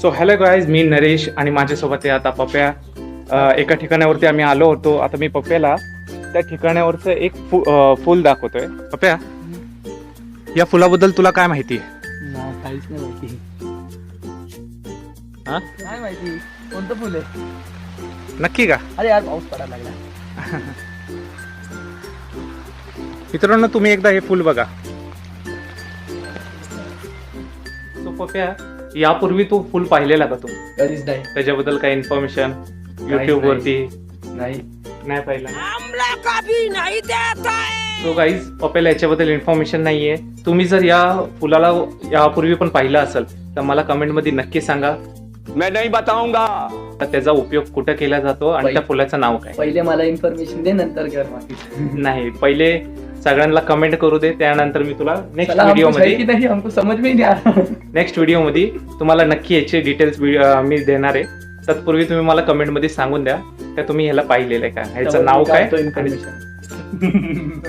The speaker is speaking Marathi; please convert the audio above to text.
सो हॅलो गाईज, मी नरेश आणि माझ्यासोबत आहे आता पप्या. एका ठिकाणावरती आम्ही आलो होतो. आता मी पप्याला त्या ठिकाणावरचं एक फूल दाखवतोय. पप्या, या फुलाबद्दल तुला काय माहिती आहे? काहीच नाही माहिती. हा? काय माहिती कोणतं फुल आहे? नक्की का? अरे यार पाऊस पडायला लागला. मित्रांनो, तुम्ही एकदा हे फुल बघा. सो पप्या, यापूर्वी तू फुल पाहिलेला का तू? कधीच नाही. त्याच्याबद्दल काही इन्फॉर्मेशन युट्यूब वरती नाही नाही पाहिलं? सो गाईज, पप्याला याच्याबद्दल इन्फॉर्मेशन नाहीये. तुम्ही जर या फुलाला यापूर्वी पण पाहिलं असेल तर मला कमेंट मध्ये नक्की सांगा. मैं नहीं बताऊंगा. त्याचा उपयोग कुठं केला जातो आणि त्या फुलाचं नाव काय? पहिले मला इन्फॉर्मेशन दे, नंतर कर बाकी. नाही, पहिले सगळ्यांना कमेंट करू दे, त्यानंतर मी तुला नेक्स्ट चला, व्हिडिओ हमको सही मध्ये की नहीं हमको समझ में ही नहीं आ रहा. नेक्स्ट व्हिडिओ मध्ये तुम्हाला नक्की याचे डिटेल्स मी देणार आहे. तत्पूर्वी तुम्ही मला कमेंट मध्ये सांगून द्या का तुम्ही ह्याला पाहिलेलं आहे का, ह्याचं नाव काय. इन्फॉर्मेशन